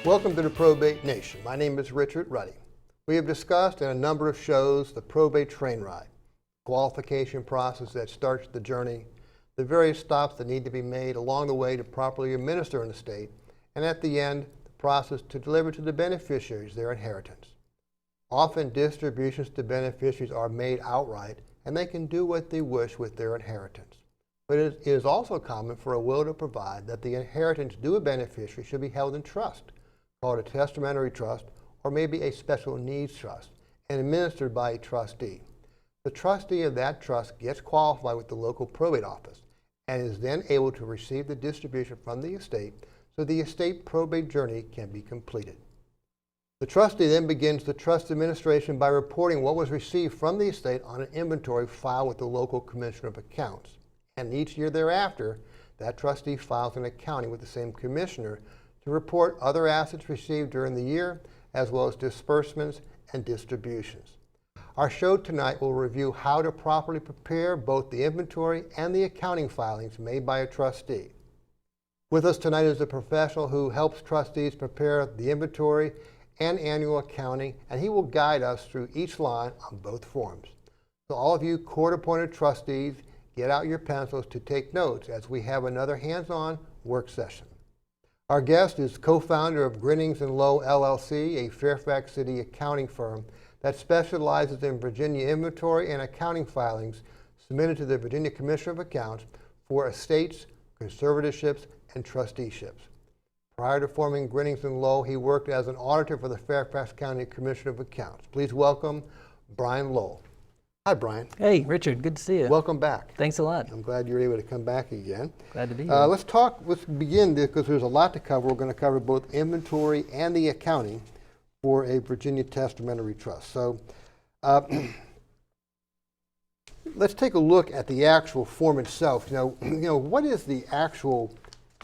Welcome to the Probate Nation. My name is Richard Ruddy. We have discussed in a number of shows the probate train ride, qualification process that starts the journey, the various stops that need to be made along the way to properly administer an estate, and at the end, the process to deliver to the beneficiaries their inheritance. Often distributions to beneficiaries are made outright, and they can do what they wish with their inheritance. But it is also common for a will to provide that the inheritance due a beneficiary should be held in trust, called a testamentary trust, or maybe a special needs trust, and administered by a trustee. The trustee of that trust gets qualified with the local probate office and is then able to receive the distribution from the estate so the estate probate journey can be completed. The trustee then begins the trust administration by reporting what was received from the estate on an inventory filed with the local commissioner of accounts. And each year thereafter, that trustee files an accounting with the same commissioner to report other assets received during the year, as well as disbursements and distributions. Our show tonight will review how to properly prepare both the inventory and the accounting filings made by a trustee. With us tonight is a professional who helps trustees prepare the inventory and annual accounting, and he will guide us through each line on both forms. So all of you court-appointed trustees, get out your pencils to take notes as we have another hands-on work session. Our guest is co-founder of Grinnings & Low LLC, a Fairfax City accounting firm that specializes in Virginia inventory and accounting filings submitted to the Virginia Commissioner of Accounts for estates, conservatorships, and trusteeships. Prior to forming Grinnings & Low, he worked as an auditor for the Fairfax County Commissioner of Accounts. Please welcome Brian Lowell. Hi, Brian. Hey, Richard. Good to see you. Welcome back. Thanks a lot. I'm glad you're able to come back again. Glad to be here. Let's begin because there's a lot to cover. We're going to cover both inventory and the accounting for a Virginia Testamentary Trust. So let's take a look at the actual form itself. What is the actual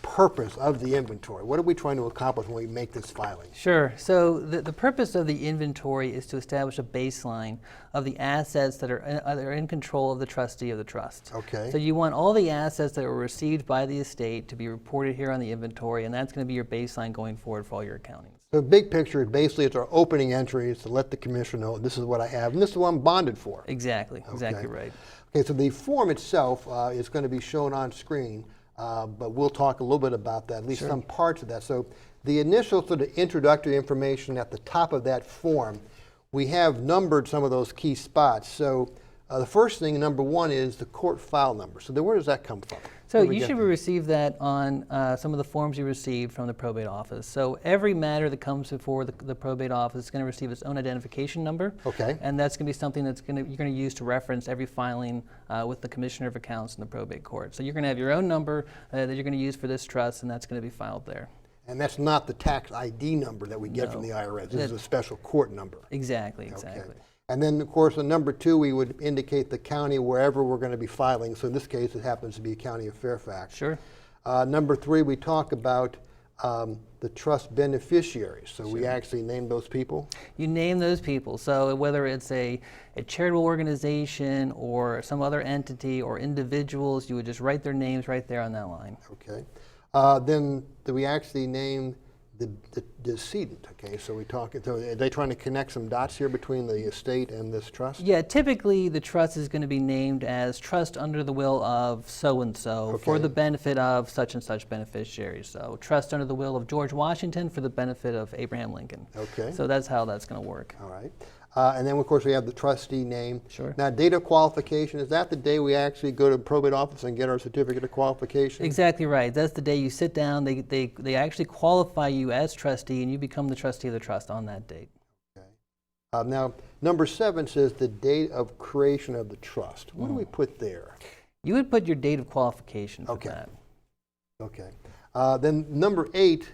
purpose of the inventory? What are we trying to accomplish when we make this filing? Sure. So the purpose of the inventory is to establish a baseline of the assets that are in control of the trustee of the trust. Okay. So you want all the assets that were received by the estate to be reported here on the inventory, and that's going to be your baseline going forward for all your accounting. So big picture, basically it's our opening entries to let the commissioner know this is what I have, and this is what I'm bonded for. Exactly. Exactly right. Okay, so the form itself is going to be shown on screen. But we'll talk a little bit about that, at least some parts of that. So the initial sort of introductory information at the top of that form, we have numbered some of those key spots. So the first thing, number one, is the court file number. So then where does that come from? So you should receive that on some of the forms you received from the probate office. So every matter that comes before the probate office is going to receive its own identification number. Okay. And that's going to be something that's you're going to use to reference every filing with the Commissioner of Accounts in the probate court. So you're going to have your own number that you're going to use for this trust, and that's going to be filed there. And that's not the tax ID number that we get from the IRS. This is a special court number. Exactly, exactly. Okay. And then, of course, on number two, we would indicate the county wherever we're going to be filing. So in this case, it happens to be County of Fairfax. Sure. Number three, we talk about the trust beneficiaries. So we actually name those people? You name those people. So whether it's a charitable organization or some other entity or individuals, you would just write their names right there on that line. Okay. Then do we actually name the decedent? Okay, so are they trying to connect some dots here between the estate and this trust? Yeah, typically the trust is going to be named as trust under the will of so-and-so for the benefit of such and such beneficiaries. So trust under the will of George Washington for the benefit of Abraham Lincoln. Okay. So that's how that's going to work. All right. And then, of course, we have the trustee name. Sure. Now, date of qualification, is that the day we actually go to the probate office and get our certificate of qualification? Exactly right. That's the day you sit down. They actually qualify you as trustee, and you become the trustee of the trust on that date. Okay. Now, number 7 says the date of creation of the trust. What do we put there? You would put your date of qualification for that. Okay. Then number 8,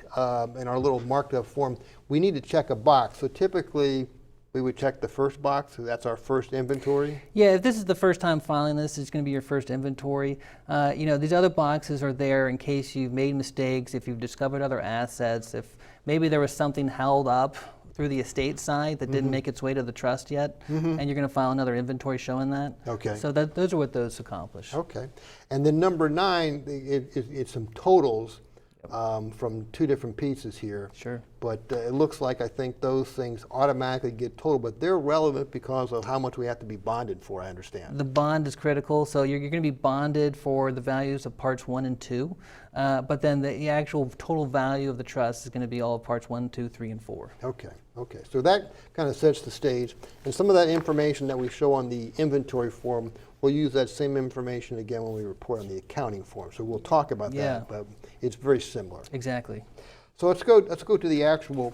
in our little marked up form, we need to check a box. So typically, we would check the first box, so that's our first inventory? Yeah, if this is the first time filing this, it's going to be your first inventory. These other boxes are there in case you've made mistakes, if you've discovered other assets, if maybe there was something held up through the estate side that didn't make its way to the trust yet, and you're going to file another inventory showing that. Okay. So those are what those accomplish. Okay. And then number 9, it's some totals from two different pieces here. Sure. But it looks like I think those things automatically get totaled, but they're relevant because of how much we have to be bonded for, I understand. The bond is critical, so you're going to be bonded for the values of parts 1 and 2, but then the actual total value of the trust is going to be all of parts 1, 2, 3, and 4. Okay, okay. So that kind of sets the stage. And some of that information that we show on the inventory form, we'll use that same information again when we report on the accounting form. So we'll talk about that, but it's very similar. Exactly. So let's go to the actual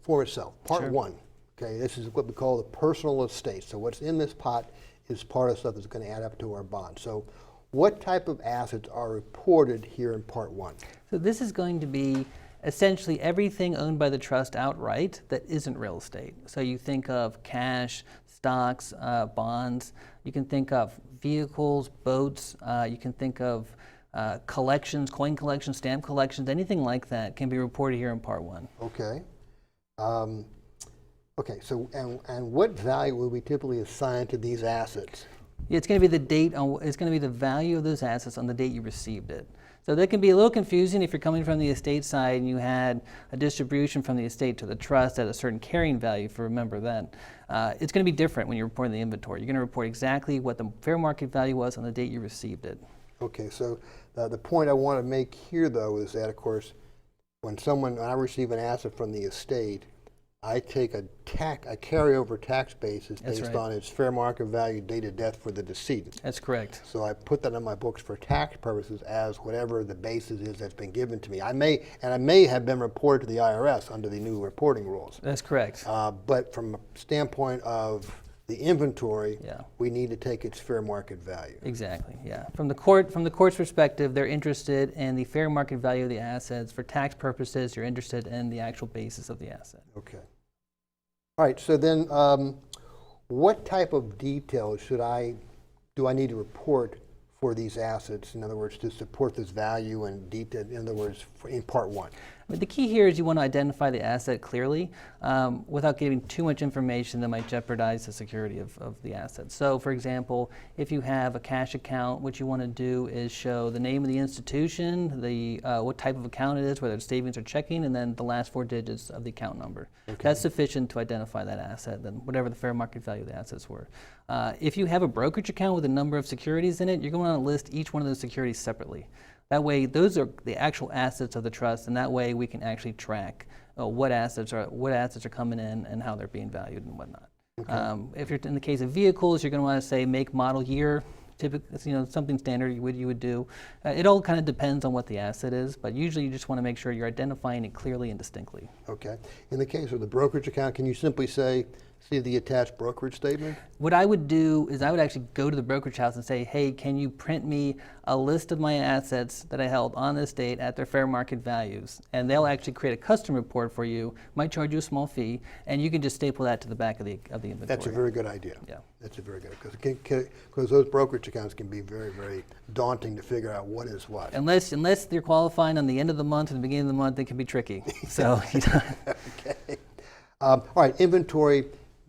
form itself. Part Sure. 1. Okay, this is what we call the personal estate. So what's in this pot is part of stuff that's going to add up to our bond. So what type of assets are reported here in Part 1? So this is going to be essentially everything owned by the trust outright that isn't real estate. So you think of cash, stocks, bonds. You can think of vehicles, boats. You can think of collections, coin collections, stamp collections, anything like that can be reported here in Part 1. Okay. Okay, so and what value will we typically assign to these assets? It's going to be the date it's going to be the value of those assets on the date you received it. So that can be a little confusing if you're coming from the estate side and you had a distribution from the estate to the trust at a certain carrying value. For remember that. It's going to be different when you're reporting the inventory. You're going to report exactly what the fair market value was on the date you received it. Okay, so the point I want to make here, though, is that, of course, when I receive an asset from the estate, I take a carryover tax basis That's based right. on its fair market value date of death for the decedent. That's correct. So I put that on my books for tax purposes as whatever the basis is that's been given to me. I may have been reported to the IRS under the new reporting rules. That's correct. But from a standpoint of the inventory, Yeah. we need to take its fair market value. Exactly. Yeah. From the court's perspective, they're interested in the fair market value of the assets. For tax purposes, you're interested in the actual basis of the asset. Okay. All right. So then, what type of details do I need to report for these assets? In other words, to support this value and detail. In other words, in Part 1. But the key here is you want to identify the asset clearly without giving too much information that might jeopardize the security of the asset. So, for example, if you have a cash account, what you want to do is show the name of the institution, what type of account it is, whether it's savings or checking, and then the last 4 digits of the account number. Okay. That's sufficient to identify that asset, then whatever the fair market value of the assets were. If you have a brokerage account with a number of securities in it, you're going to list each one of those securities separately. That way, those are the actual assets of the trust, and that way we can actually track what assets are coming in and how they're being valued and whatnot. Okay. If you're in the case of vehicles, you're going to want to say make, model, year. Typically, something standard you would do. It all kind of depends on what the asset is, but usually you just want to make sure you're identifying it clearly and distinctly. Okay. In the case of the brokerage account, can you simply say, see the attached brokerage statement? What I would do is I would actually go to the brokerage house and say, hey, can you print me a list of my assets that I held on this date at their fair market values? And they'll actually create a custom report for you, might charge you a small fee, and you can just staple that to the back of the inventory. That's a very good idea. Yeah. That's a very good, because those brokerage accounts can be very, very daunting to figure out what is what. Unless they're qualifying on the end of the month or the beginning of the month, it can be tricky. So, Okay. All right, inventory.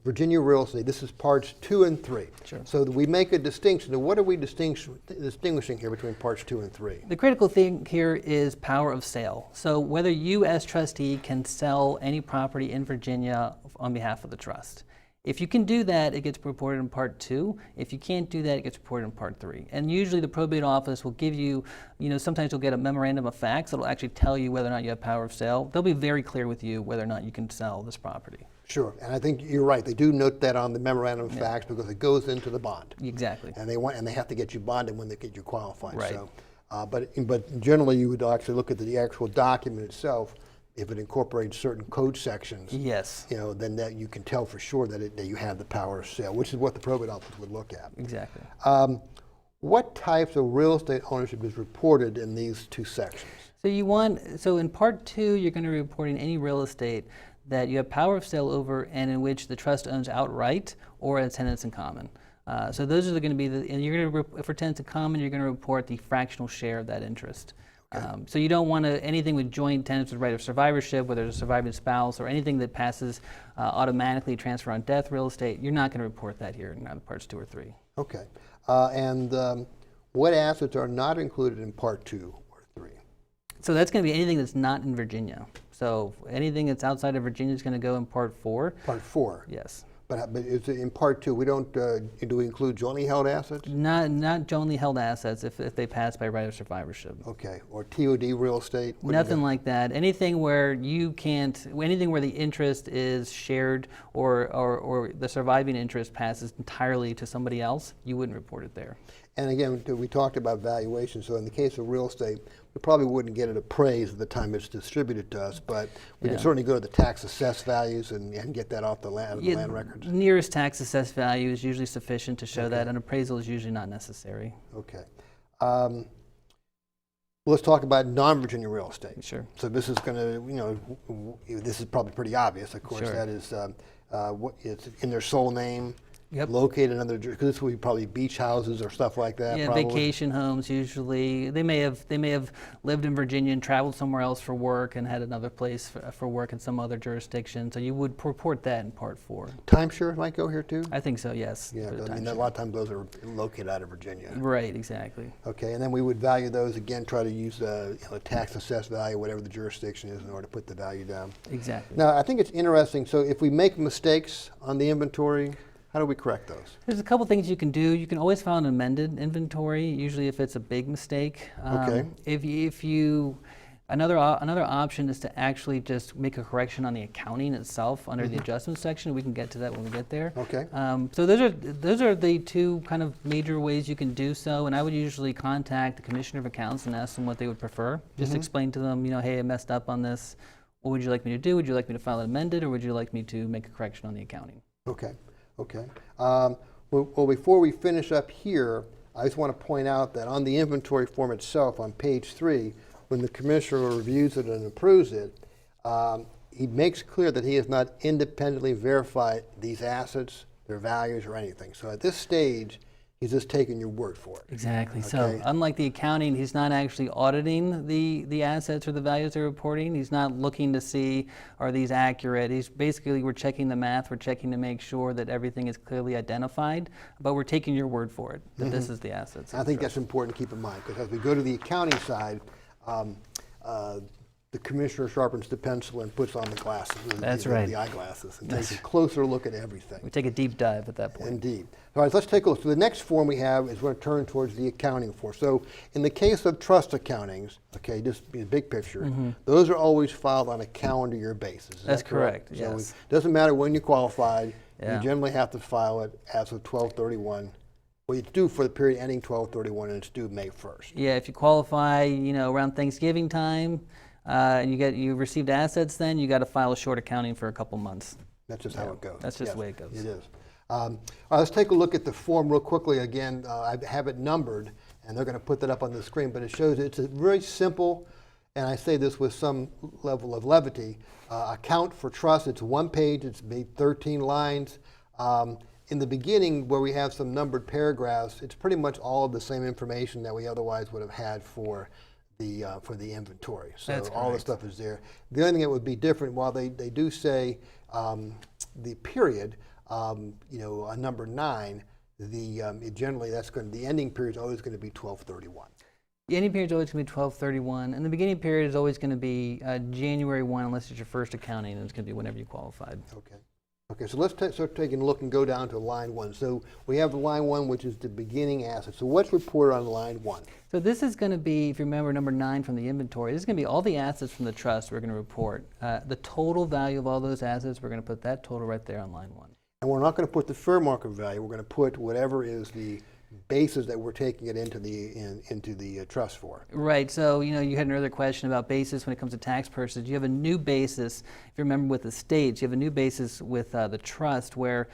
Virginia real estate, this is parts 2 and 3. Sure. So we make a distinction. Now, what are we distinguishing here between parts 2 and 3? The critical thing here is power of sale. So whether you as trustee can sell any property in Virginia on behalf of the trust. If you can do that, it gets reported in Part 2. If you can't do that, it gets reported in Part 3. And usually the probate office will give you, sometimes you'll get a memorandum of facts that will actually tell you whether or not you have power of sale. They'll be very clear with you whether or not you can sell this property. Sure, and I think you're right. They do note that on the memorandum of facts because it goes into the bond. Exactly. And they have to get you bonded when they get you qualified. Right. So, but generally, you would actually look at the actual document itself. If it incorporates certain code sections, yes, then that you can tell for sure that you have the power of sale, which is what the probate office would look at. Exactly. What types of real estate ownership is reported in these 2 sections? So in Part 2, you're going to be reporting any real estate that you have power of sale over and in which the trust owns outright or as tenants in common. So those are going to be and you're going to, for tenants in common, you're going to report the fractional share of that interest. Okay. So you don't want anything with joint tenants with right of survivorship, whether it's a surviving spouse or anything that passes automatically transfer on death real estate. You're not going to report that here in either parts 2 or 3. Okay. And What assets are not included in Part 2 or 3? So that's going to be anything that's not in Virginia. So anything that's outside of Virginia is going to go in Part 4. Part 4? Yes. But it's in Part 2, we don't, do we include jointly held assets? Not jointly held assets if they pass by right of survivorship. Okay, or TOD real estate? Nothing like that. Anything where anything where the interest is shared or the surviving interest passes entirely to somebody else, you wouldn't report it there. And again, we talked about valuation, so in the case of real estate, we probably wouldn't get it appraised at the time it's distributed to us, but we can certainly go to the tax assessed values and get that off the land records. Nearest tax assessed value is usually sufficient to show that. An appraisal is usually not necessary. Okay. Let's talk about non-Virginia real estate. Sure. So this is going to, this is probably pretty obvious, of course. Sure. That is, it's in their sole name. Yep. Located in another, because this would be probably beach houses or stuff like that. Yeah, probably. vacation homes usually. They may have lived in Virginia and traveled somewhere else for work and had another place for work in some other jurisdiction. So you would report that in Part 4. Timeshare might go here too? I think so, yes. Yeah, I mean, a lot of times those are located out of Virginia. Right, exactly. Okay, and then we would value those again, try to use a tax assessed value, whatever the jurisdiction is, in order to put the value down. Exactly. Now, I think it's interesting. So if we make mistakes on the inventory, how do we correct those? There's a couple things you can do. You can always file an amended inventory, usually if it's a big mistake. Okay. Another option is to actually just make a correction on the accounting itself under the adjustment section. We can get to that when we get there. Okay. So those are the two kind of major ways you can do so. And I would usually contact the Commissioner of Accounts and ask them what they would prefer. Just explain to them, hey, I messed up on this. What would you like me to do? Would you like me to file it amended, or would you like me to make a correction on the accounting? Okay. Okay. Well, before we finish up here, I just want to point out that on the inventory form itself, on page 3, when the commissioner reviews it and approves it, he makes clear that he has not independently verified these assets, their values, or anything. So at this stage, he's just taking your word for it. Exactly. Okay. So unlike the accounting, he's not actually auditing the assets or the values they're reporting. He's not looking to see, are these accurate? We're checking the math. We're checking to make sure that everything is clearly identified, but we're taking your word for it, that this is the assets. I think that's important to keep in mind, because as we go to the accounting side, the commissioner sharpens the pencil and puts on the glasses, That's right. the eyeglasses, and takes a closer look at everything. We take a deep dive at that point. Indeed. All right, let's take a look. So the next form we have is we're going to turn towards the accounting form. So in the case of trust accountings, okay, just be the big picture, those are always filed on a calendar year basis. Is That's that correct? correct, So yes. it doesn't matter when you qualified, Yeah. you generally have to file it as of 12/31. Well, it's due for the period ending 12/31, and it's due May 1st. Yeah, if you qualify, around Thanksgiving time, and you received assets, then you got to file a short accounting for a couple months. That's just how it goes. That's just Yes, the way it goes. It is. All right, let's take a look at the form real quickly. Again, I have it numbered, and they're going to put that up on the screen, but it shows it's a very simple, and I say this with some level of levity, account for trust. It's one page. It's made 13 lines. In the beginning, where we have some numbered paragraphs, it's pretty much all of the same information that we otherwise would have had for the inventory. So That's all the correct. stuff is there. The only thing that would be different, while they do say the period, on number 9, generally the ending period is always going to be 12/31. The ending period is always going to be 12/31, and the beginning period is always going to be January 1, unless it's your first accounting, and it's going to be whenever you qualified. Okay. Okay, so let's start taking a look and go down to line 1. So we have the line 1, which is the beginning asset. So what's reported on line 1? So this is going to be, if you remember number 9 from the inventory, this is going to be all the assets from the trust we're going to report. The total value of all those assets, we're going to put that total right there on line 1. And we're not going to put the fair market value. We're going to put whatever is the basis that we're taking it into the trust for. Right. So you had another question about basis when it comes to tax purposes. You have a new basis. If you remember with the states, you have a new basis with the trust where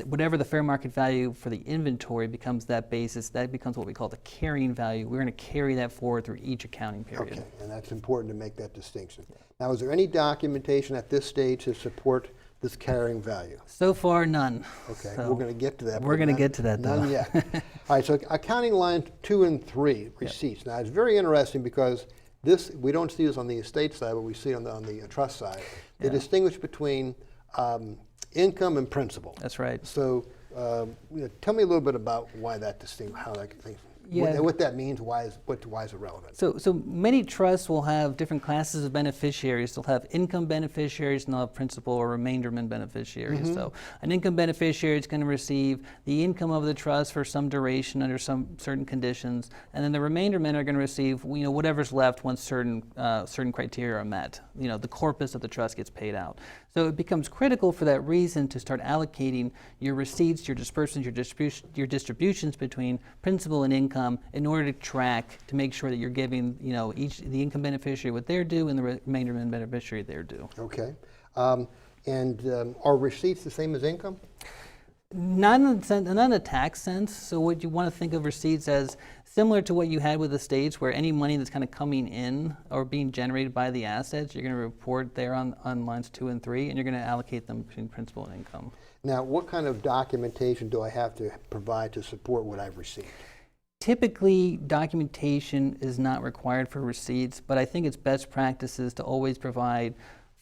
whatever the fair market value for the inventory becomes that basis. That becomes what we call the carrying value. We're going to carry that forward through each accounting period. Okay, and that's important to make that distinction. Now, is there any documentation at this stage to support this carrying value? So far, none. Okay, So we're going to get to that. we're going to get to that, though. None yet. All right, so accounting lines 2 and 3, receipts. Now, it's very interesting because we don't see this on the estate side, but we see it on the trust side. They distinguish between income and principal. That's right. So tell me a little bit about why that how that thing. Yeah. And what that means, why is it relevant? So many trusts will have different classes of beneficiaries. They'll have income beneficiaries and they'll have principal or remainderment beneficiaries. So an income beneficiary is going to receive the income of the trust for some duration under some certain conditions, and then the remainderment are going to receive whatever's left once certain criteria are met. The corpus of the trust gets paid out. So it becomes critical for that reason to start allocating your receipts, your disbursements, your distributions between principal and income in order to track to make sure that you're giving the income beneficiary what they're due and the remainderment beneficiary their due. Okay. Are receipts the same as income? Not in a tax sense. So what you want to think of receipts as similar to what you had with estates, where any money that's kind of coming in or being generated by the assets, you're going to report there on lines 2 and 3, and you're going to allocate them between principal and income. Now, what kind of documentation do I have to provide to support what I've received? Typically, documentation is not required for receipts, but I think it's best practices to always provide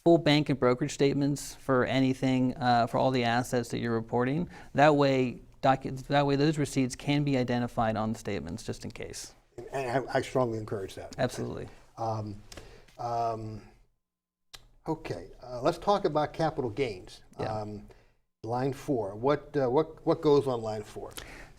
full bank and brokerage statements for anything, for all the assets that you're reporting. That way those receipts can be identified on the statements, just in case. And I strongly encourage that. Absolutely. Okay, let's talk about capital gains. Yeah. Line 4. What goes on line 4?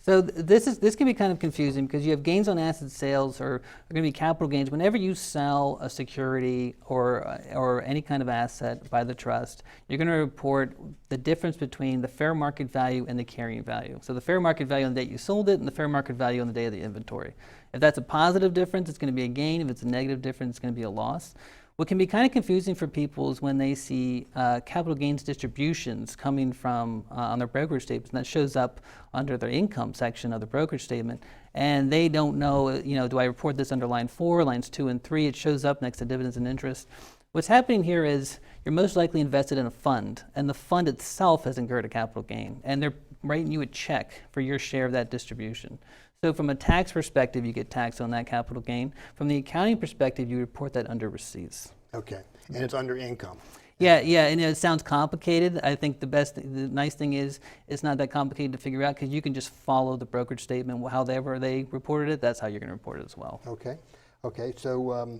So this can be kind of confusing because you have gains on asset sales are going to be capital gains. Whenever you sell a security or any kind of asset by the trust, you're going to report the difference between the fair market value and the carrying value. So the fair market value on the date you sold it and the fair market value on the day of the inventory. If that's a positive difference, it's going to be a gain. If it's a negative difference, it's going to be a loss. What can be kind of confusing for people is when they see capital gains distributions coming from on their brokerage statements, and that shows up under their income section of the brokerage statement, and they don't know, do I report this under line 4, lines 2 and 3? It shows up next to dividends and interest. What's happening here is you're most likely invested in a fund, and the fund itself has incurred a capital gain, and they're writing you a check for your share of that distribution. So from a tax perspective, you get taxed on that capital gain. From the accounting perspective, you report that under receipts. Okay, and it's under income. Yeah, and it sounds complicated. I think the nice thing is it's not that complicated to figure out because you can just follow the brokerage statement, however they reported it, that's how you're going to report it as well. Okay, so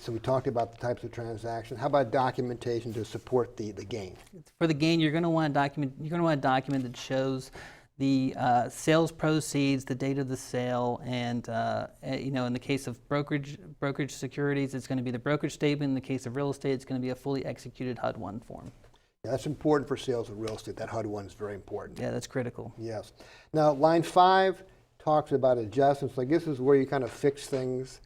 we talked about the types of transactions. How about documentation to support the gain? For the gain, you're going to want a document that shows the sales proceeds, the date of the sale, and in the case of brokerage securities, it's going to be the brokerage statement. In the case of real estate, it's going to be a fully executed HUD-1 form. Yeah, that's important for sales of real estate. That HUD-1 is very important. Yeah, that's critical. Yes. Now, line 5 talks about adjustments. I guess this is where you kind of fix things.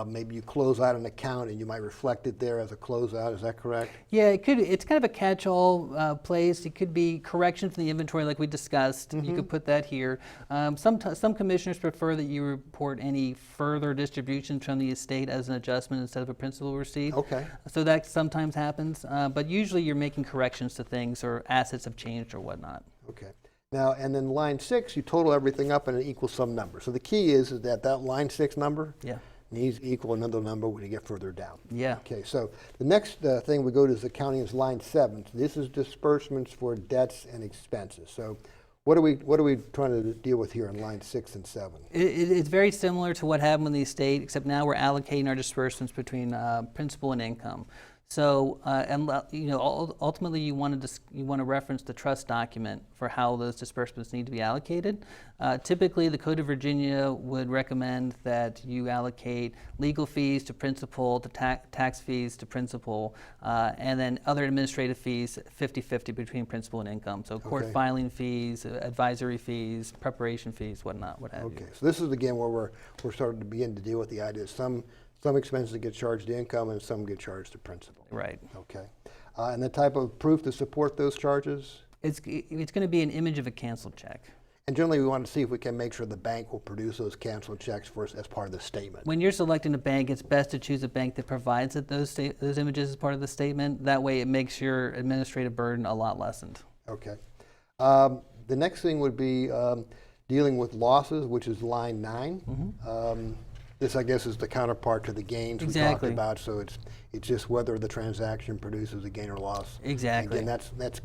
Maybe you close out an account and you might reflect it there as a closeout. Is that correct? Yeah, it could. It's kind of a catch-all place. It could be corrections in the inventory, like we discussed. Mm-hmm. You could put that here. Some commissioners prefer that you report any further distributions from the estate as an adjustment instead of a principal receipt. Okay. So that sometimes happens, but usually you're making corrections to things or assets have changed or whatnot. Okay. Now, and then line 6, you total everything up in an equal sum number. So the key is that line 6 number. Yeah. Needs to equal another number when you get further down. Yeah. Okay, so the next thing we go to is accounting is line 7. This is disbursements for debts and expenses. So what are we trying to deal with here in line 6 and 7? It's very similar to what happened with the estate, except now we're allocating our disbursements between principal and income. So, ultimately, you want to reference the trust document for how those disbursements need to be allocated. Typically, the Code of Virginia would recommend that you allocate legal fees to principal, to tax fees to principal, and then other administrative fees 50-50 between principal and income. So, court filing fees, advisory fees, preparation fees, whatnot, what have you. Okay, so this is again where we're starting to begin to deal with the idea of some expenses get charged to income and some get charged to principal. Right. Okay. And the type of proof to support those charges? It's going to be an image of a canceled check. And generally we want to see if we can make sure the bank will produce those canceled checks for us as part of the statement. When you're selecting a bank, it's best to choose a bank that provides those images as part of the statement. That way it makes your administrative burden a lot lessened. Okay. The next thing would be dealing with losses, which is line 9. Mm-hmm. This, I guess, is the counterpart to the gains we talked about. So it's just whether the transaction produces a gain or loss. Exactly. And again, that's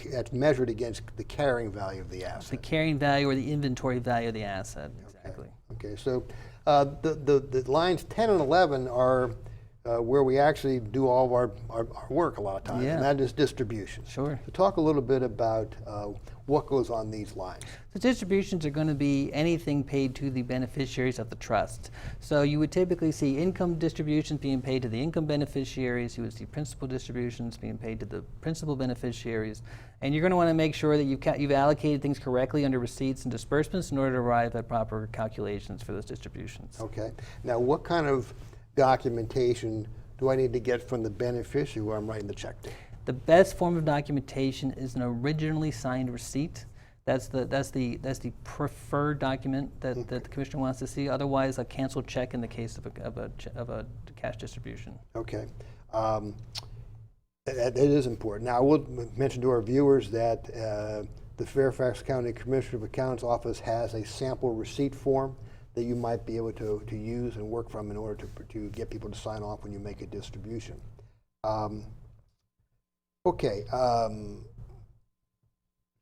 that's measured against the carrying value of the The asset. carrying value or the inventory value of the asset. Exactly. Okay, so the lines 10 and 11 are where we actually do all of our work a lot of times, Yeah. and that is distribution. Sure. So talk a little bit about what goes on these lines. The distributions are going to be anything paid to the beneficiaries of the trust. So you would typically see income distributions being paid to the income beneficiaries. You would see principal distributions being paid to the principal beneficiaries. And you're going to want to make sure that you've allocated things correctly under receipts and disbursements in order to arrive at proper calculations for those distributions. Okay. Now, what kind of documentation do I need to get from the beneficiary who I'm writing the check to? The best form of documentation is an originally signed receipt. That's the preferred document that the commissioner wants to see. Otherwise, a canceled check in the case of a cash distribution. Okay. That is important. Now, I will mention to our viewers that the Fairfax County Commissioner of Accounts Office has a sample receipt form that you might be able to use and work from in order to get people to sign off when you make a distribution. Okay.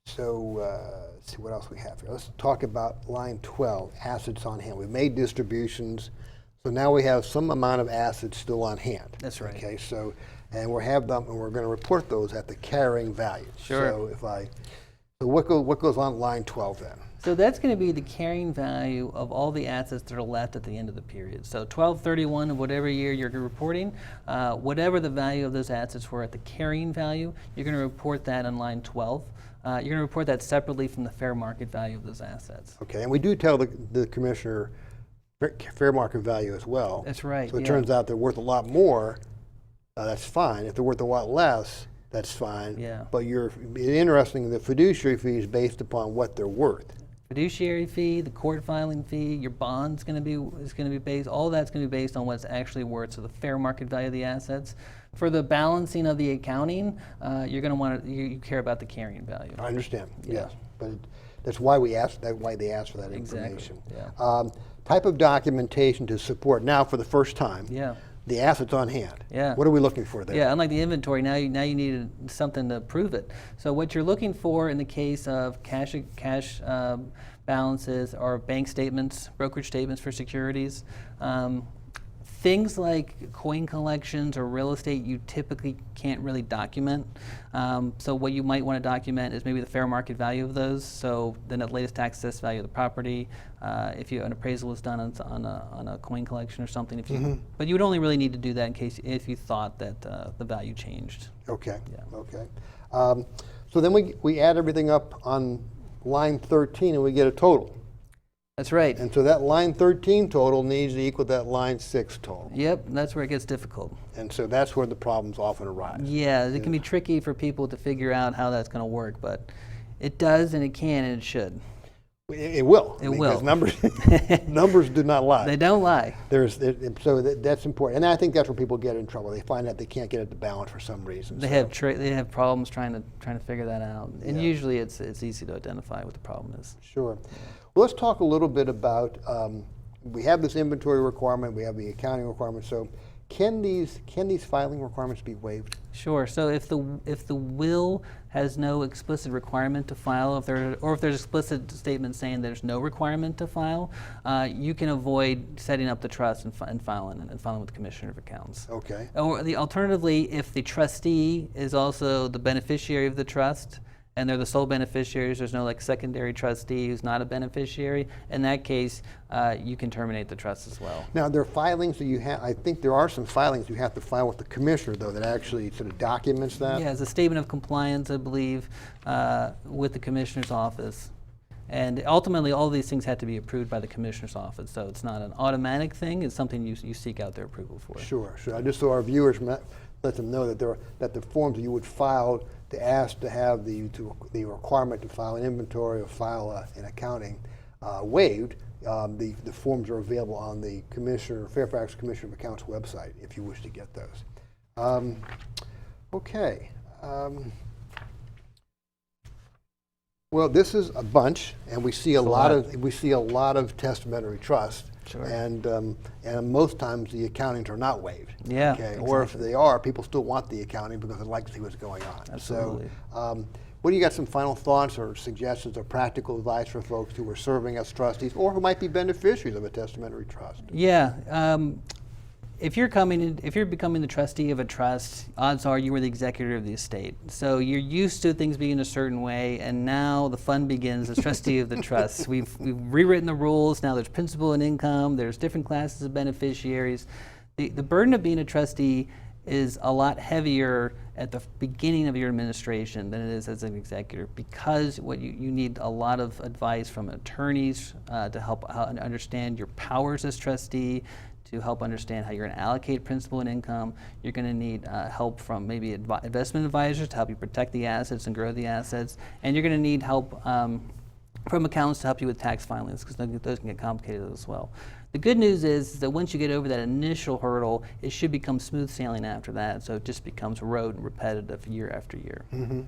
Let's see what else we have here. Let's talk about line 12, assets on hand. We've made distributions, so now we have some amount of assets still on hand. That's right. Okay, so, and we're going to report those at the carrying value. Sure. So what goes on line 12 then? So that's going to be the carrying value of all the assets that are left at the end of the period. So 12/31 of whatever year you're reporting, whatever the value of those assets were at the carrying value, you're going to report that on line 12. You're going to report that separately from the fair market value of those assets. Okay, and we do tell the commissioner fair market value as well. That's right. So it yeah. turns out they're worth a lot more, that's fine. If they're worth a lot less, that's fine. Yeah. But it's interesting, the fiduciary fee is based upon what they're worth. Fiduciary fee, the court filing fee, your bond's going to be based. All that's going to be based on what's actually worth. So the fair market value of the assets. For the balancing of the accounting, you're going to want to you care about the carrying value. I understand. Yeah. Yes, but that's why we asked. That's why they asked for that Exactly. information. Yeah. Type of documentation to support now for the first time. Yeah. The assets on hand. Yeah. What are we looking for there? Yeah, unlike the inventory, now you need something to prove it. So what you're looking for in the case of cash balances are bank statements, brokerage statements for securities. Things like coin collections or real estate you typically can't really document. So what you might want to document is maybe the fair market value of those. So the net latest tax assessed value of the property. If an appraisal is done on a coin collection or something. But you would only really need to do that in case if you thought that the value changed. Okay. Yeah. Okay. So then we add everything up on line 13 and we get a total. That's right. And so that line 13 total needs to equal that line 6 total. Yep, that's where it gets difficult. And so that's where the problems often arise. Yeah, it can be tricky for people to figure out how that's going to work, but it does and it can and it should. It will. It will. Because numbers do not lie. They don't lie. So that's important. And I think that's where people get in trouble. They find out they can't get it to balance for some reason. They have problems trying to figure that out. And Yeah. usually it's easy to identify what the problem is. Sure. Well, let's talk a little bit about, we have this inventory requirement, we have the accounting requirement, so can these filing requirements be waived? Sure. So if the will has no explicit requirement to file, or if there's explicit statement saying there's no requirement to file, you can avoid setting up the trust and filing with the Commissioner of Accounts. Okay. Or alternatively, if the trustee is also the beneficiary of the trust, and they're the sole beneficiaries, there's no secondary trustee who's not a beneficiary, in that case, you can terminate the trust as well. Now, there are filings that you have, I think there are some filings you have to file with the commissioner, though, that actually sort of documents that? Yeah, it's a statement of compliance, I believe, with the Commissioner's office. And ultimately, all these things have to be approved by the Commissioner's office, so it's not an automatic thing, it's something you seek out their approval for. Sure. Just so our viewers let them know that the forms that you would file to ask to have the requirement to file an inventory or file an accounting waived, the forms are available on the Fairfax Commissioner of Accounts website if you wish to get those. Okay. Well, this is a bunch, and we see a lot of testamentary trust. Sure. And most times the accountings are not waived. Yeah, Okay. exactly. Or if they are, people still want the accounting because they'd like to see what's going on. Absolutely. So What do you got, some final thoughts or suggestions or practical advice for folks who are serving as trustees or who might be beneficiaries of a testamentary trust? Yeah. If you're becoming the trustee of a trust, odds are you were the executor of the estate. So you're used to things being a certain way, and now the fun begins as trustee of the trust. We've rewritten the rules. Now there's principal and income. There's different classes of beneficiaries. The burden of being a trustee is a lot heavier at the beginning of your administration than it is as an executor, because you need a lot of advice from attorneys to help understand your powers as trustee, to help understand how you're going to allocate principal and income. You're going to need help from maybe investment advisors to help you protect the assets and grow the assets. And you're going to need help from accountants to help you with tax filings, because those can get complicated as well. The good news is that once you get over that initial hurdle, it should become smooth sailing after that. So it just becomes rote and repetitive year after year. Mm-hmm.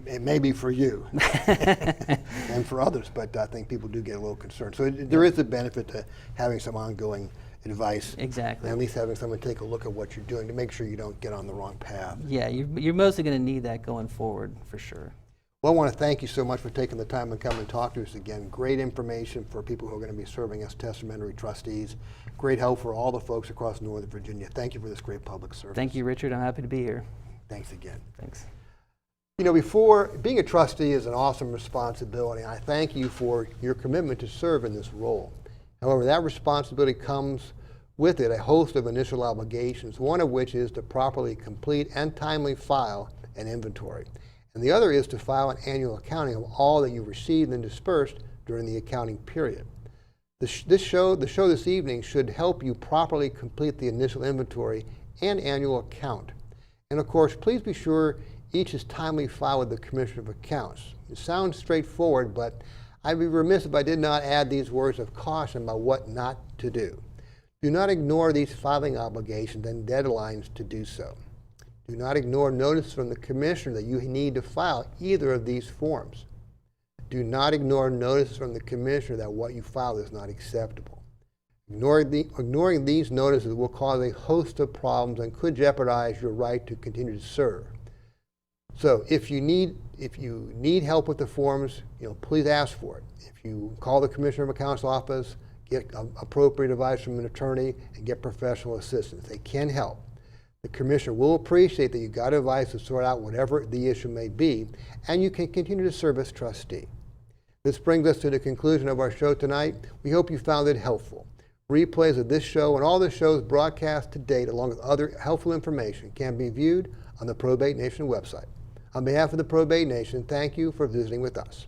It may be for you and for others, but I think people do get a little concerned. So there is a benefit to having some ongoing advice. Exactly. And at least having someone take a look at what you're doing to make sure you don't get on the wrong path. Yeah, you're mostly going to need that going forward, for sure. Well, I want to thank you so much for taking the time to come and talk to us again. Great information for people who are going to be serving as testamentary trustees. Great help for all the folks across Northern Virginia. Thank you for this great public service. Thank you, Richard. I'm happy to be here. Thanks again. Thanks. You know, before being a trustee is an awesome responsibility. I thank you for your commitment to serve in this role. However, that responsibility comes with it a host of initial obligations, one of which is to properly complete and timely file an inventory. And the other is to file an annual accounting of all that you received and dispersed during the accounting period. The show this evening should help you properly complete the initial inventory and annual account. And of course, please be sure each is timely filed with the Commissioner of Accounts. It sounds straightforward, but I'd be remiss if I did not add these words of caution about what not to do. Do not ignore these filing obligations and deadlines to do so. Do not ignore notice from the Commissioner that you need to file either of these forms. Do not ignore notice from the Commissioner that what you filed is not acceptable. Ignoring these notices will cause a host of problems and could jeopardize your right to continue to serve. So if you need help with the forms, please ask for it. If you call the Commissioner of Accounts office, get appropriate advice from an attorney, and get professional assistance. They can help. The Commissioner will appreciate that you got advice to sort out whatever the issue may be, and you can continue to serve as trustee. This brings us to the conclusion of our show tonight. We hope you found it helpful. Replays of this show and all the shows broadcast to date, along with other helpful information, can be viewed on the Probate Nation website. On behalf of the Probate Nation, thank you for visiting with us.